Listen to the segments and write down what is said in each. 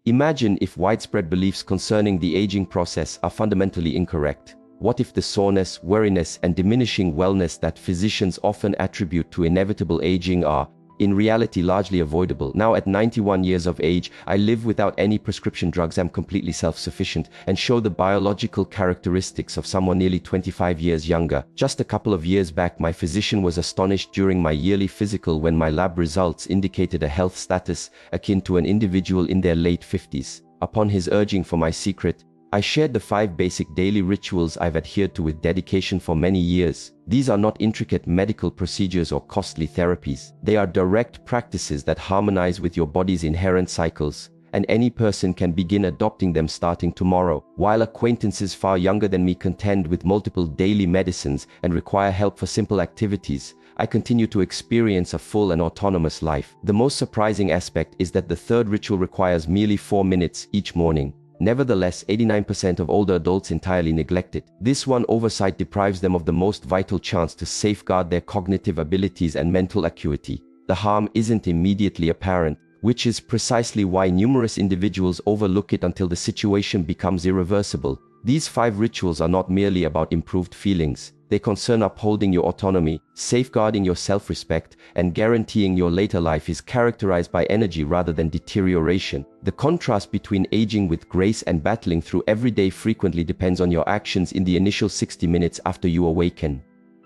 Imagine if widespread beliefs concerning the aging process are fundamentally incorrect. What if the soreness, weariness, and diminishing wellness that physicians often attribute to inevitable aging are, in reality, largely avoidable? Now, at 91 years of age, I live without any prescription drugs, am completely self-sufficient, and show the biological characteristics of someone nearly 25 years younger. Just a couple of years back, my physician was astonished during my yearly physical when my lab results indicated a health status akin to an individual in their late 50s. Upon his urging for my secret, I shared the 5 basic daily rituals I've adhered to with dedication for many years. These are not intricate medical procedures or costly therapies. They are direct practices that harmonize with your body's inherent cycles, and any person can begin adopting them starting tomorrow. While acquaintances far younger than me contend with multiple daily medicines and require help for simple activities, I continue to experience a full and autonomous life. The most surprising aspect is that the third ritual requires merely 4 minutes each morning. Nevertheless, 89% of older adults entirely neglect it. This one oversight deprives them of the most vital chance to safeguard their cognitive abilities and mental acuity. The harm isn't immediately apparent, which is precisely why numerous individuals overlook it until the situation becomes irreversible. These 5 rituals are not merely about improved feelings. They concern upholding your autonomy, safeguarding your self-respect, and guaranteeing your later life is characterized by energy rather than deterioration. The contrast between aging with grace and battling through every day frequently depends on your actions in the initial 60 minutes after you awaken.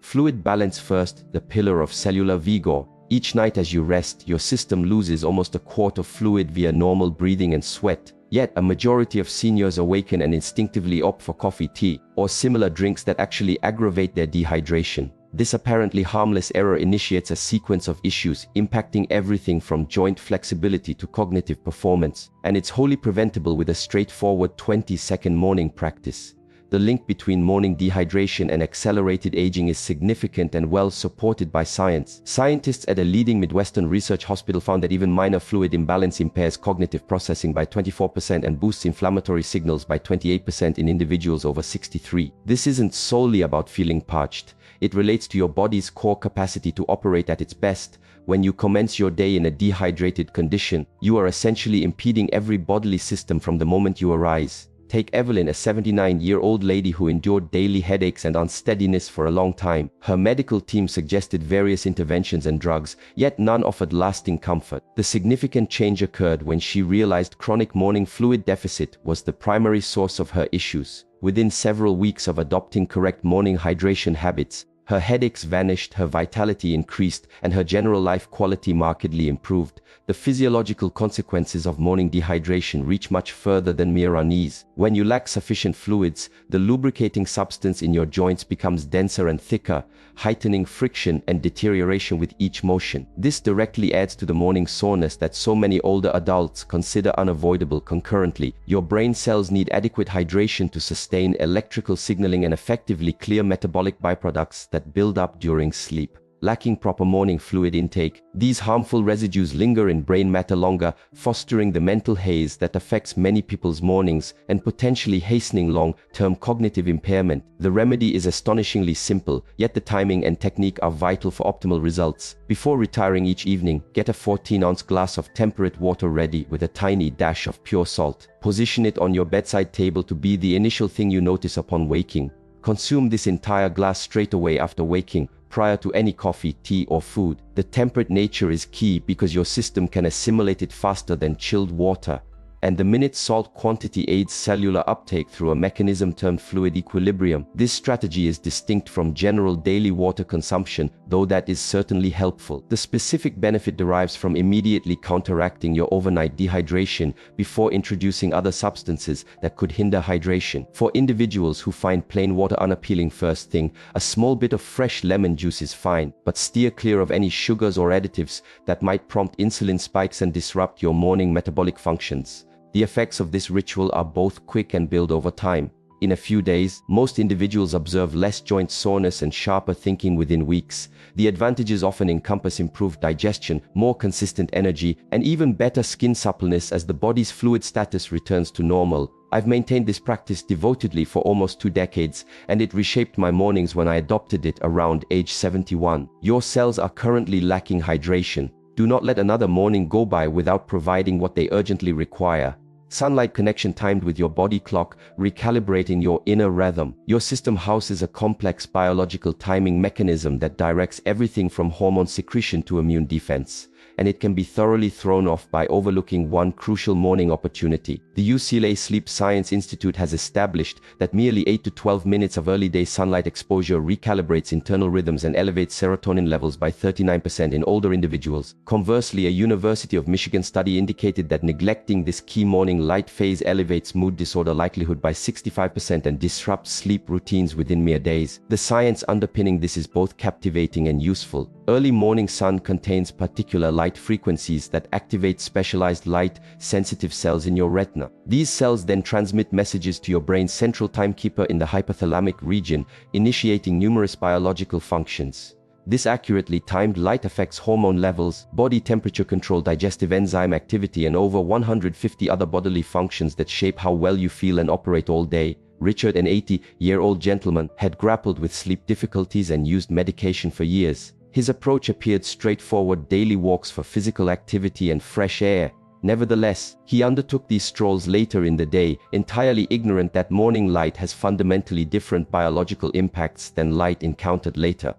Fluid balance first, the pillar of cellular vigor. Each night as you rest, your system loses almost a quart of fluid via normal breathing and sweat. Yet, a majority of seniors awaken and instinctively opt for coffee, tea, or similar drinks that actually aggravate their dehydration. This apparently harmless error initiates a sequence of issues impacting everything from joint flexibility to cognitive performance, and it's wholly preventable with a straightforward 20-second morning practice. The link between morning dehydration and accelerated aging is significant and well supported by science. Scientists at a leading Midwestern research hospital found that even minor fluid imbalance impairs cognitive processing by 24% and boosts inflammatory signals by 28% in individuals over 63. This isn't solely about feeling parched. It relates to your body's core capacity to operate at its best. When you commence your day in a dehydrated condition, you are essentially impeding every bodily system from the moment you arise. Take Evelyn, a 79-year-old lady who endured daily headaches and unsteadiness for a long time. Her medical team suggested various interventions and drugs, yet none offered lasting comfort. The significant change occurred when she realized chronic morning fluid deficit was the primary source of her issues. Within several weeks of adopting correct morning hydration habits, her headaches vanished, her vitality increased, and her general life quality markedly improved. The physiological consequences of morning dehydration reach much further than mere unease. When you lack sufficient fluids, the lubricating substance in your joints becomes denser and thicker, heightening friction and deterioration with each motion. This directly adds to the morning soreness that so many older adults consider unavoidable. Concurrently, your brain cells need adequate hydration to sustain electrical signaling and effectively clear metabolic byproducts that build up during sleep. Lacking proper morning fluid intake, these harmful residues linger in brain matter longer, fostering the mental haze that affects many people's mornings and potentially hastening long-term cognitive impairment. The remedy is astonishingly simple, yet the timing and technique are vital for optimal results. Before retiring each evening, get a 14-ounce glass of temperate water ready with a tiny dash of pure salt. Position it on your bedside table to be the initial thing you notice upon waking. Consume this entire glass straight away after waking, prior to any coffee, tea, or food. The temperate nature is key because your system can assimilate it faster than chilled water, and the minute salt quantity aids cellular uptake through a mechanism termed fluid equilibrium. This strategy is distinct from general daily water consumption, though that is certainly helpful. The specific benefit derives from immediately counteracting your overnight dehydration before introducing other substances that could hinder hydration. For individuals who find plain water unappealing first thing, a small bit of fresh lemon juice is fine, but steer clear of any sugars or additives that might prompt insulin spikes and disrupt your morning metabolic functions. The effects of this ritual are both quick and build over time. In a few days, most individuals observe less joint soreness and sharper thinking within weeks. The advantages often encompass improved digestion, more consistent energy, and even better skin suppleness as the body's fluid status returns to normal. I've maintained this practice devotedly for almost 2 decades, and it reshaped my mornings when I adopted it around age 71. Your cells are currently lacking hydration. Do not let another morning go by without providing what they urgently require. Sunlight connection timed with your body clock, recalibrating your inner rhythm. Your system houses a complex biological timing mechanism that directs everything from hormone secretion to immune defense, and it can be thoroughly thrown off by overlooking one crucial morning opportunity. The UCLA Sleep Science Institute has established that merely 8 to 12 minutes of early-day sunlight exposure recalibrates internal rhythms and elevates serotonin levels by 39% in older individuals. Conversely, a University of Michigan study indicated that neglecting this key morning light phase elevates mood disorder likelihood by 65% and disrupts sleep routines within mere days. The science underpinning this is both captivating and useful. Early morning sun contains particular light frequencies that activate specialized light-sensitive cells in your retina. These cells then transmit messages to your brain's central timekeeper in the hypothalamic region, initiating numerous biological functions. This accurately timed light affects hormone levels, body temperature control, digestive enzyme activity, and over 150 other bodily functions that shape how well you feel and operate all day. Richard, an 80-year-old gentleman, had grappled with sleep difficulties and used medication for years. His approach appeared straightforward: daily walks for physical activity and fresh air. Nevertheless, he undertook these strolls later in the day, entirely ignorant that morning light has fundamentally different biological impacts than light encountered later.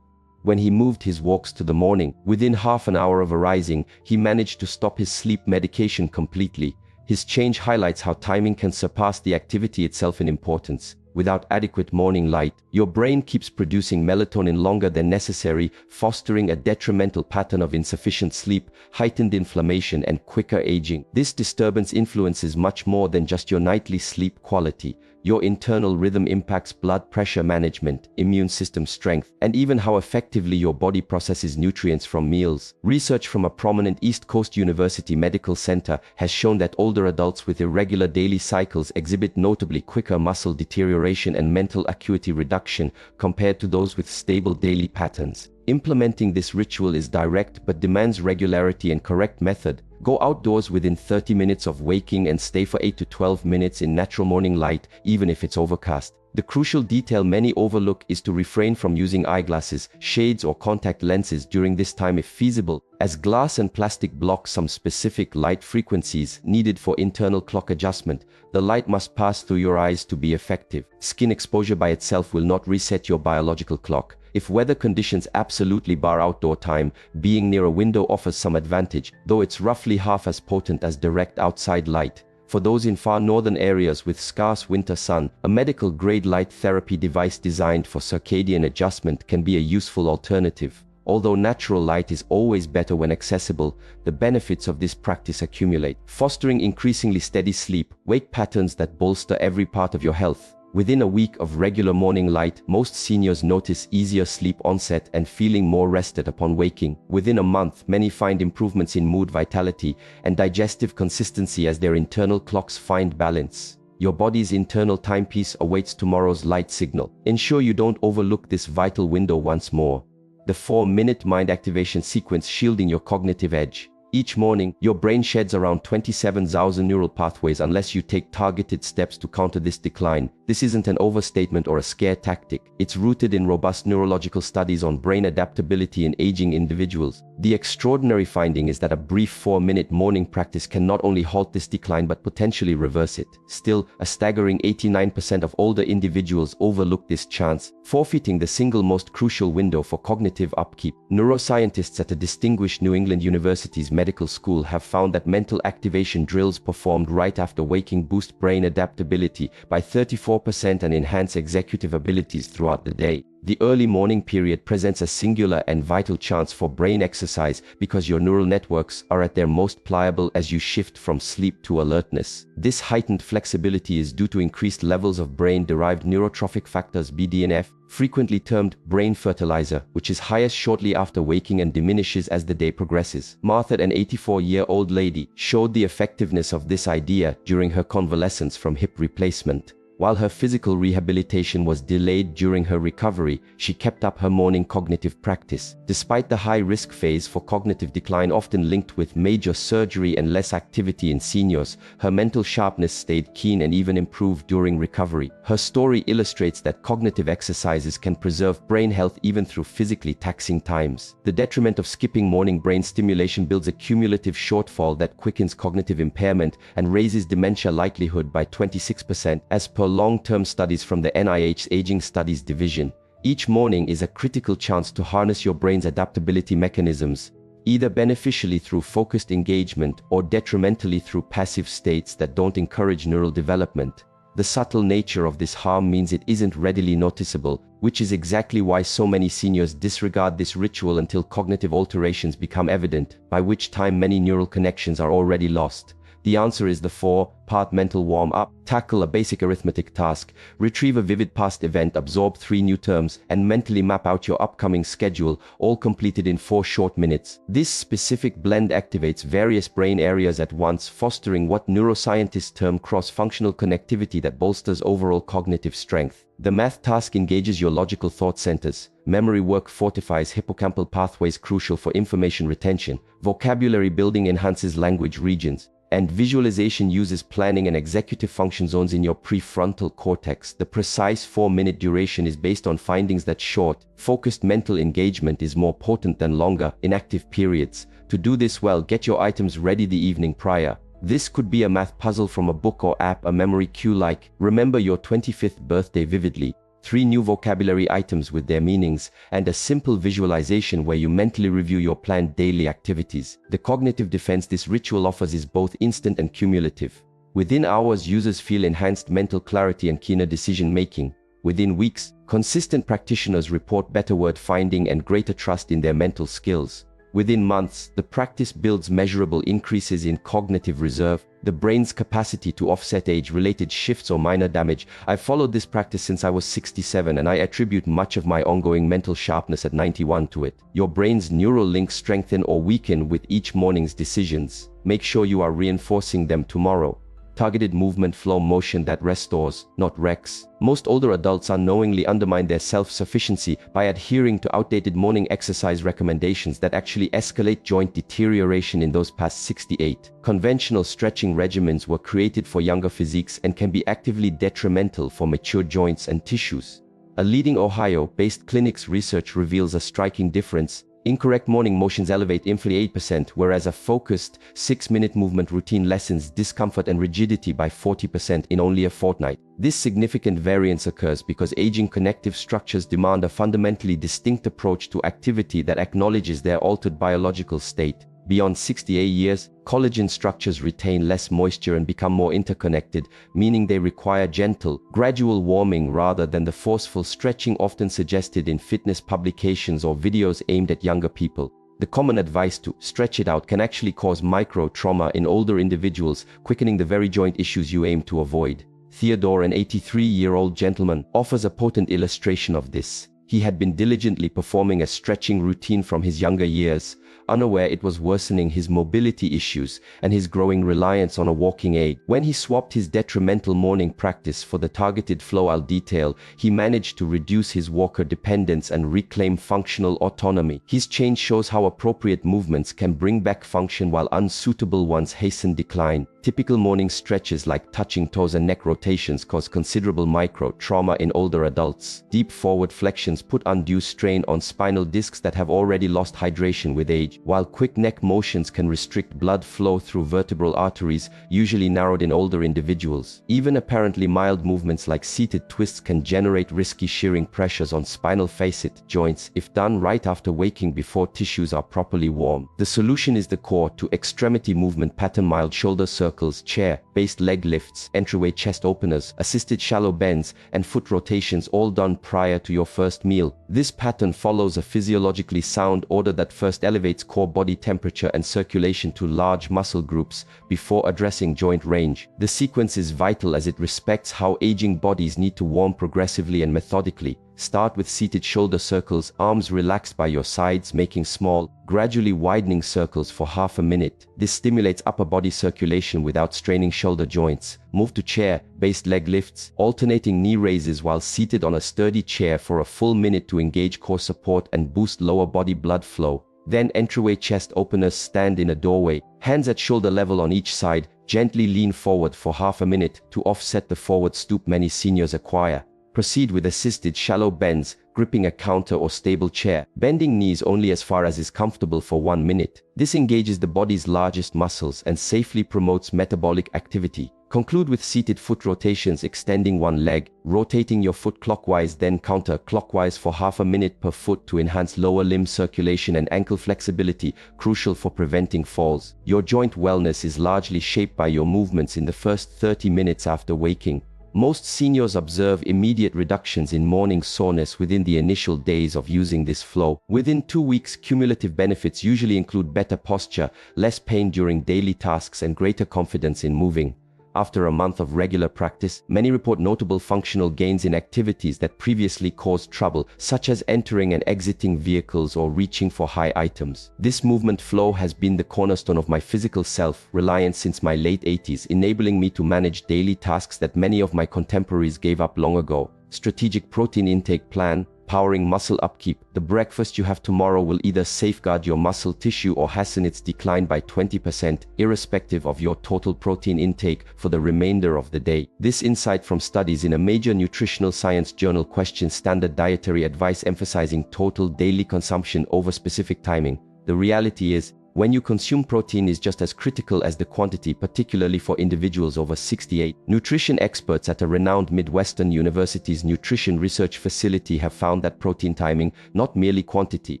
When he moved his walks to the morning, within half an hour of arising, he managed to stop his sleep medication completely. His change highlights how timing can surpass the activity itself in importance. Without adequate morning light, your brain keeps producing melatonin longer than necessary, fostering a detrimental pattern of insufficient sleep, heightened inflammation, and quicker aging. This disturbance influences much more than just your nightly sleep quality. Your internal rhythm impacts blood pressure management, immune system strength, and even how effectively your body processes nutrients from meals. Research from a prominent East Coast University medical center has shown that older adults with irregular daily cycles exhibit notably quicker muscle deterioration and mental acuity reduction compared to those with stable daily patterns. Implementing this ritual is direct but demands regularity and correct method. Go outdoors within 30 minutes of waking and stay for 8 to 12 minutes in natural morning light, even if it's overcast. The crucial detail many overlook is to refrain from using eyeglasses, shades, or contact lenses during this time if feasible, as glass and plastic block some specific light frequencies needed for internal clock adjustment. The light must pass through your eyes to be effective. Skin exposure by itself will not reset your biological clock. If weather conditions absolutely bar outdoor time, being near a window offers some advantage, though it's roughly half as potent as direct outside light. For those in far northern areas with scarce winter sun, a medical-grade light therapy device designed for circadian adjustment can be a useful alternative. Although natural light is always better when accessible, the benefits of this practice accumulate, fostering increasingly steady sleep-wake patterns that bolster every part of your health. Within a week of regular morning light, most seniors notice easier sleep onset and feeling more rested upon waking. Within a month, many find improvements in mood, vitality, and digestive consistency as their internal clocks find balance. Your body's internal timepiece awaits tomorrow's light signal. Ensure you don't overlook this vital window once more. The 4-minute mind activation sequence shielding your cognitive edge. Each morning, your brain sheds around 27,000 neural pathways unless you take targeted steps to counter this decline. This isn't an overstatement or a scare tactic. It's rooted in robust neurological studies on brain adaptability in aging individuals. The extraordinary finding is that a brief 4-minute morning practice can not only halt this decline but potentially reverse it. Still, a staggering 89% of older individuals overlook this chance, forfeiting the single most crucial window for cognitive upkeep. Neuroscientists at a distinguished New England University's medical school have found that mental activation drills performed right after waking boost brain adaptability by 34% and enhance executive abilities throughout the day. The early morning period presents a singular and vital chance for brain exercise because your neural networks are at their most pliable as you shift from sleep to alertness. This heightened flexibility is due to increased levels of brain-derived neurotrophic factors (BDNF), frequently termed brain fertilizer, which is highest shortly after waking and diminishes as the day progresses. Martha, an 84-year-old lady, showed the effectiveness of this idea during her convalescence from hip replacement. While her physical rehabilitation was delayed during her recovery, she kept up her morning cognitive practice. Despite the high-risk phase for cognitive decline often linked with major surgery and less activity in seniors, her mental sharpness stayed keen and even improved during recovery. Her story illustrates that cognitive exercises can preserve brain health even through physically taxing times. The detriment of skipping morning brain stimulation builds a cumulative shortfall that quickens cognitive impairment and raises dementia likelihood by 26%, as per long-term studies from the NIH's Aging Studies Division. Each morning is a critical chance to harness your brain's adaptability mechanisms, either beneficially through focused engagement or detrimentally through passive states that don't encourage neural development. The subtle nature of this harm means it isn't readily noticeable, which is exactly why so many seniors disregard this ritual until cognitive alterations become evident, by which time many neural connections are already lost. The answer is the 4-part mental warm-up. Tackle a basic arithmetic task, retrieve a vivid past event, absorb 3 new terms, and mentally map out your upcoming schedule, all completed in 4 short minutes. This specific blend activates various brain areas at once, fostering what neuroscientists term cross-functional connectivity that bolsters overall cognitive strength. The math task engages your logical thought centers. Memory work fortifies hippocampal pathways crucial for information retention. Vocabulary building enhances language regions. And visualization uses planning and executive function zones in your prefrontal cortex. The precise 4-minute duration is based on findings that short, focused mental engagement is more potent than longer, inactive periods. To do this well, get your items ready the evening prior. This could be a math puzzle from a book or app, a memory cue like, remember your 25th birthday vividly, 3 new vocabulary items with their meanings, and a simple visualization where you mentally review your planned daily activities. The cognitive defense this ritual offers is both instant and cumulative. Within hours, users feel enhanced mental clarity and keener decision-making. Within weeks, consistent practitioners report better word finding and greater trust in their mental skills. Within months, the practice builds measurable increases in cognitive reserve, the brain's capacity to offset age-related shifts or minor damage. I've followed this practice since I was 67 and I attribute much of my ongoing mental sharpness at 91 to it. Your brain's neural links strengthen or weaken with each morning's decisions. Make sure you are reinforcing them tomorrow. Targeted movement flow motion that restores, not wrecks. Most older adults unknowingly undermine their self-sufficiency by adhering to outdated morning exercise recommendations that actually escalate joint deterioration in those past 68. Conventional stretching regimens were created for younger physiques and can be actively detrimental for mature joints and tissues. A leading Ohio-based clinic's research reveals a striking difference. Incorrect morning motions elevate inflammation 8%, whereas a focused 6-minute movement routine lessens discomfort and rigidity by 40% in only a fortnight. This significant variance occurs because aging connective structures demand a fundamentally distinct approach to activity that acknowledges their altered biological state. Beyond 68 years, collagen structures retain less moisture and become more interconnected, meaning they require gentle, gradual warming rather than the forceful stretching often suggested in fitness publications or videos aimed at younger people. The common advice to stretch it out can actually cause micro-trauma in older individuals, quickening the very joint issues you aim to avoid. Theodore, an 83-year-old gentleman, offers a potent illustration of this. He had been diligently performing a stretching routine from his younger years, unaware it was worsening his mobility issues and his growing reliance on a walking aid. When he swapped his detrimental morning practice for the targeted flow I'll detail, he managed to reduce his walker dependence and reclaim functional autonomy. His change shows how appropriate movements can bring back function while unsuitable ones hasten decline. Typical morning stretches like touching toes and neck rotations cause considerable micro-trauma in older adults. Deep forward flexions put undue strain on spinal discs that have already lost hydration with age, while quick neck motions can restrict blood flow through vertebral arteries, usually narrowed in older individuals. Even apparently mild movements like seated twists can generate risky shearing pressures on spinal facet joints if done right after waking before tissues are properly warm. The solution is the core to extremity movement pattern: mild shoulder circles, chair-based leg lifts, entryway chest openers, assisted shallow bends, and foot rotations, all done prior to your first meal. This pattern follows a physiologically sound order that first elevates elevates core body temperature and circulation to large muscle groups before addressing joint range. The sequence is vital as it respects how aging bodies need to warm progressively and methodically. Start with seated shoulder circles, arms relaxed by your sides, making small, gradually widening circles for half a minute. This stimulates upper body circulation without straining shoulder joints. Move to chair-based leg lifts, alternating knee raises while seated on a sturdy chair for a full minute to engage core support and boost lower body blood flow. Then entryway chest openers, stand in a doorway, hands at shoulder level on each side, gently lean forward for half a minute to offset the forward stoop many seniors acquire. Proceed with assisted shallow bends, gripping a counter or stable chair, bending knees only as far as is comfortable for 1 minute. This engages the body's largest muscles and safely promotes metabolic activity. Conclude with seated foot rotations, extending one leg, rotating your foot clockwise then counter-clockwise for half a minute per foot to enhance lower limb circulation and ankle flexibility, crucial for preventing falls. Your joint wellness is largely shaped by your movements in the first 30 minutes after waking. Most seniors observe immediate reductions in morning soreness within the initial days of using this flow. Within 2 weeks, cumulative benefits usually include better posture, less pain during daily tasks, and greater confidence in moving. After a month of regular practice, many report notable functional gains in activities that previously caused trouble, such as entering and exiting vehicles or reaching for high items. This movement flow has been the cornerstone of my physical self-reliance since my late 80s, enabling me to manage daily tasks that many of my contemporaries gave up long ago. Strategic protein intake plan. Powering muscle upkeep. The breakfast you have tomorrow will either safeguard your muscle tissue or hasten its decline by 20%, irrespective of your total protein intake for the remainder of the day. This insight from studies in a major nutritional science journal questions standard dietary advice, emphasizing total daily consumption over specific timing. The reality is, when you consume protein is just as critical as the quantity, particularly for individuals over 68. Nutrition experts at a renowned Midwestern University's nutrition research facility have found that protein timing, not merely quantity,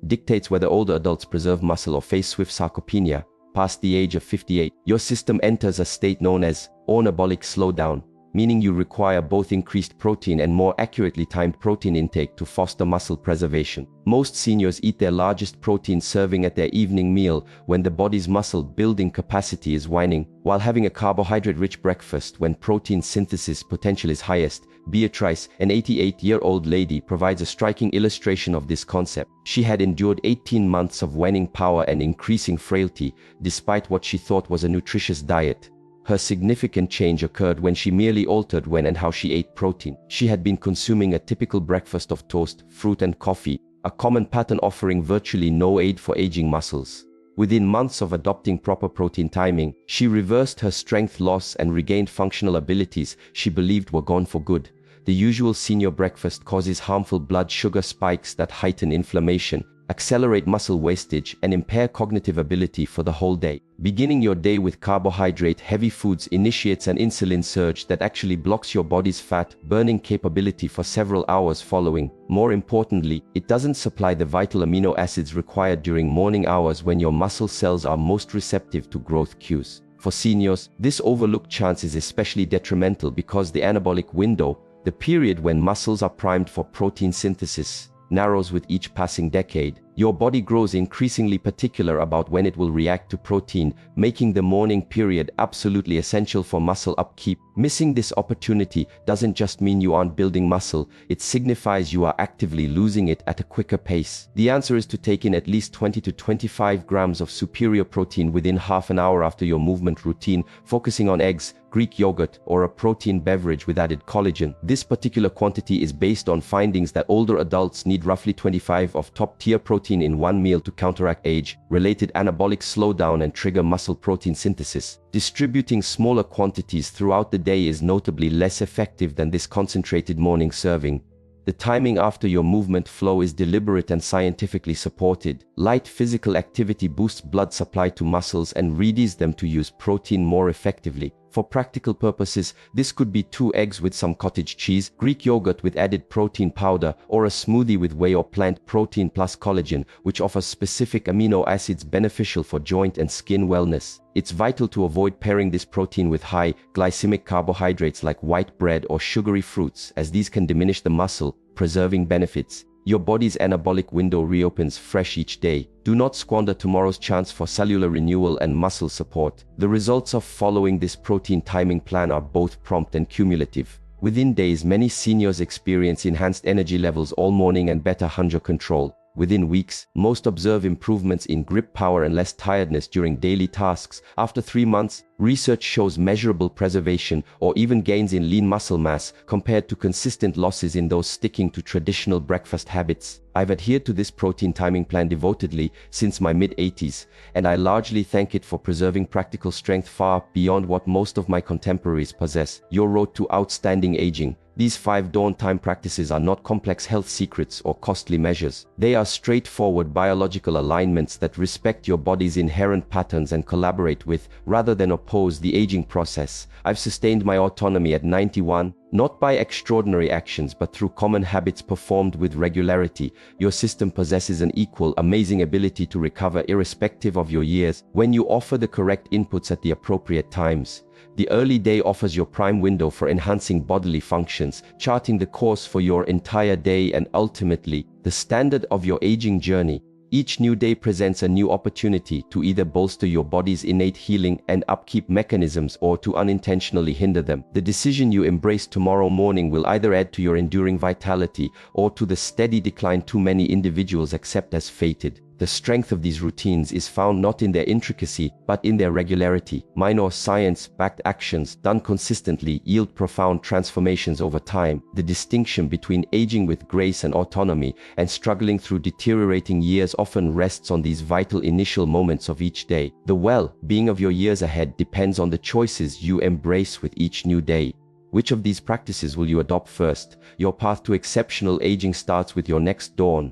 dictates whether older adults preserve muscle or face swift sarcopenia. Past the age of 58, your system enters a state known as anabolic slowdown, meaning you require both increased protein and more accurately timed protein intake to foster muscle preservation. Most seniors eat their largest protein serving at their evening meal when the body's muscle building capacity is waning, while having a carbohydrate-rich breakfast when protein synthesis potential is highest. Beatrice, an 88-year-old lady, provides a striking illustration of this concept. She had endured 18 months of waning power and increasing frailty, despite what she thought was a nutritious diet. Her significant change occurred when she merely altered when and how she ate protein. She had been consuming a typical breakfast of toast, fruit and coffee, a common pattern offering virtually no aid for aging muscles. Within months of adopting proper protein timing, she reversed her strength loss and regained functional abilities she believed were gone for good. The usual senior breakfast causes harmful blood sugar spikes that heighten inflammation, accelerate muscle wastage, and impair cognitive ability for the whole day. Beginning your day with carbohydrate-heavy foods initiates an insulin surge that actually blocks your body's fat-burning capability for several hours following. More importantly, it doesn't supply the vital amino acids required during morning hours when your muscle cells are most receptive to growth cues. For seniors, this overlooked chance is especially detrimental because the anabolic window, the period when muscles are primed for protein synthesis, narrows with each passing decade. Your body grows increasingly particular about when it will react to protein, making the morning period absolutely essential for muscle upkeep. Missing this opportunity doesn't just mean you aren't building muscle, it signifies you are actively losing it at a quicker pace. The answer is to take in at least 20 to 25 grams of superior protein within half an hour after your movement routine, focusing on eggs, Greek yogurt, or a protein beverage with added collagen. This particular quantity is based on findings that older adults need roughly 25 of top-tier protein in one meal to counteract age-related anabolic slowdown and trigger muscle protein synthesis. Distributing smaller quantities throughout the day is notably less effective than this concentrated morning serving. The timing after your movement flow is deliberate and scientifically supported. Light physical activity boosts blood supply to muscles and readies them to use protein more effectively. For practical purposes, this could be 2 eggs with some cottage cheese, Greek yogurt with added protein powder, or a smoothie with whey or plant protein plus collagen, which offers specific amino acids beneficial for joint and skin wellness. It's vital to avoid pairing this protein with high glycemic carbohydrates like white bread or sugary fruits, as these can diminish the muscle preserving benefits. Your body's anabolic window reopens fresh each day. Do not squander tomorrow's chance for cellular renewal and muscle support. The results of following this protein timing plan are both prompt and cumulative. Within days, many seniors experience enhanced energy levels all morning and better hunger control. Within weeks, most observe improvements in grip power and less tiredness during daily tasks. After 3 months, research shows measurable preservation or even gains in lean muscle mass compared to consistent losses in those sticking to traditional breakfast habits. I've adhered to this protein timing plan devotedly since my mid-80s, and I largely thank it for preserving practical strength far beyond what most of my contemporaries possess. Your road to outstanding aging. These 5 dawn time practices are not complex health secrets or costly measures. They are straightforward biological alignments that respect your body's inherent patterns and collaborate with, rather than oppose, the aging process. I've sustained my autonomy at 91, not by extraordinary actions but through common habits performed with regularity. Your system possesses an equal, amazing ability to recover irrespective of your years when you offer the correct inputs at the appropriate times. The early day offers your prime window for enhancing bodily functions, charting the course for your entire day and ultimately, the standard of your aging journey. Each new day presents a new opportunity to either bolster your body's innate healing and upkeep mechanisms or to unintentionally hinder them. The decision you embrace tomorrow morning will either add to your enduring vitality or to the steady decline too many individuals accept as fated. The strength of these routines is found not in their intricacy, but in their regularity. Minor science-backed actions done consistently yield profound transformations over time. The distinction between aging with grace and autonomy and struggling through deteriorating years often rests on these vital initial moments of each day. The well-being of your years ahead depends on the choices you embrace with each new day. Which of these practices will you adopt first? Your path to exceptional aging starts with your next dawn.